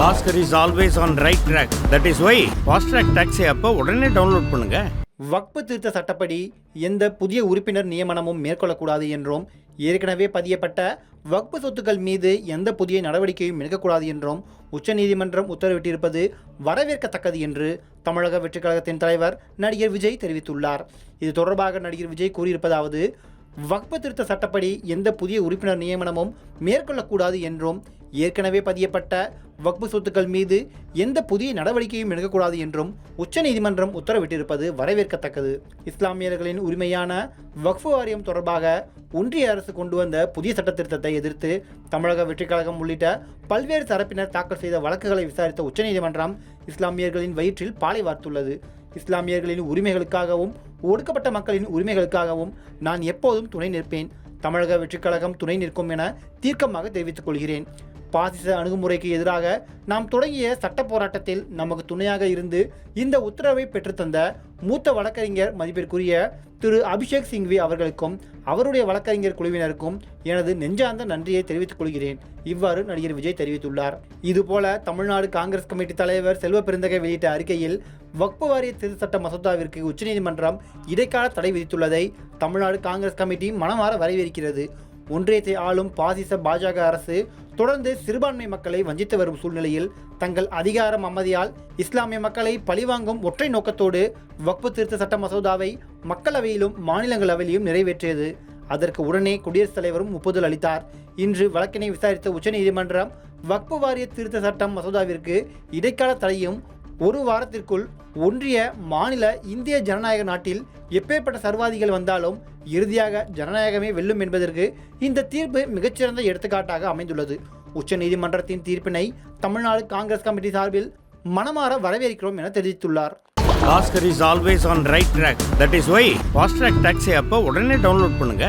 Oscar is always on right track. That is why Fast Track Taxi அப்போ உடனே download பண்ணுங்க. வக்ஃபு திருத்த சட்டப்படி எந்த புதிய உறுப்பினர் நியமனமும் மேற்கொள்ளக்கூடாது என்றும், ஏற்கனவே பதியப்பட்ட வக்ஃபு சொத்துக்கள் மீது எந்த புதிய நடவடிக்கையும் எடுக்கக்கூடாது என்றும் உச்சநீதிமன்றம் உத்தரவிட்டிருப்பது வரவேற்கத்தக்கது என்று தமிழக வெற்றிக் கழகத்தின் தலைவர் நடிகர் விஜய் தெரிவித்துள்ளார். இது தொடர்பாக நடிகர் விஜய் கூறியிருப்பதாவது: வக்ஃபு திருத்த சட்டப்படி எந்த புதிய உறுப்பினர் நியமனமும் மேற்கொள்ளக்கூடாது என்றும், ஏற்கனவே பதியப்பட்ட வக்ஃபு சொத்துக்கள் மீது எந்த புதிய நடவடிக்கையும் எடுக்கக்கூடாது என்றும் உச்சநீதிமன்றம் உத்தரவிட்டிருப்பது வரவேற்கத்தக்கது. இஸ்லாமியர்களின் உரிமையான வக்ஃபு வாரியம் தொடர்பாக ஒன்றிய அரசு கொண்டு வந்த புதிய சட்ட திருத்தத்தை எதிர்த்து தமிழக வெற்றிக் கழகம் உள்ளிட்ட பல்வேறு தரப்பினர் தாக்கல் செய்த வழக்குகளை விசாரித்த உச்சநீதிமன்றம் இஸ்லாமியர்களின் வயிற்றில் பாலை வார்த்துள்ளது. இஸ்லாமியர்களின் உரிமைகளுக்காகவும் ஒடுக்கப்பட்ட மக்களின் உரிமைகளுக்காகவும் நான் எப்போதும் துணை நிற்பேன். தமிழக வெற்றிக் கழகம் துணை நிற்கும் என தீர்க்கமாக தெரிவித்துக் கொள்கிறேன். பாசிச அணுகுமுறைக்கு எதிராக நாம் தொடங்கிய சட்ட போராட்டத்தில் நமக்கு துணையாக இருந்து இந்த உத்தரவை பெற்றுத்தந்த மூத்த வழக்கறிஞர் மதிப்பிற்குரிய திரு அபிஷேக் சிங்வி அவர்களுக்கும் அவருடைய வழக்கறிஞர் குழுவினருக்கும் எனது நெஞ்சார்ந்த நன்றியை தெரிவித்துக் கொள்கிறேன். இவ்வாறு நடிகர் விஜய் தெரிவித்துள்ளார். இதுபோல தமிழ்நாடு காங்கிரஸ் கமிட்டி தலைவர் செல்வ பெருந்தகை வெளியிட்ட அறிக்கையில் வக்ஃபு வாரிய திருத்த சட்ட மசோதாவிற்கு உச்சநீதிமன்றம் இடைக்கால தடை விதித்துள்ளதை தமிழ்நாடு காங்கிரஸ் கமிட்டி மனமாற வரவேற்கிறது. ஒன்றியத்தை ஆளும் பாசிச பாஜக அரசு தொடர்ந்து சிறுபான்மை மக்களை வஞ்சித்து வரும் சூழ்நிலையில் தங்கள் அதிகார மமதியால் இஸ்லாமிய மக்களை பழிவாங்கும் ஒற்றை நோக்கத்தோடு வக்ஃபு திருத்த சட்ட மசோதாவை மக்களவையிலும் மாநிலங்களவையிலும் நிறைவேற்றியது. அதற்கு உடனே குடியரசுத் தலைவரும் ஒப்புதல் அளித்தார். இன்று வழக்கினை விசாரித்த உச்சநீதிமன்றம் வக்ஃபு வாரிய திருத்த சட்டம் மசோதாவிற்கு இடைக்கால தடையும், ஒரு வாரத்திற்குள் ஒன்றிய மாநில இந்திய ஜனநாயக நாட்டில் எப்பேற்பட்ட சர்வாதிகள் வந்தாலும் இறுதியாக ஜனநாயகமே வெல்லும் என்பதற்கு இந்த தீர்ப்பு மிகச்சிறந்த எடுத்துக்காட்டாக அமைந்துள்ளது. உச்சநீதிமன்றத்தின் தீர்ப்பினை தமிழ்நாடு காங்கிரஸ் கமிட்டி சார்பில் மனமாற வரவேற்கிறோம் என தெரிவித்துள்ளார். Oscar is always on right track. That is why Fast Track Taxi அப்போ உடனே டவுன்லோட் பண்ணுங்க.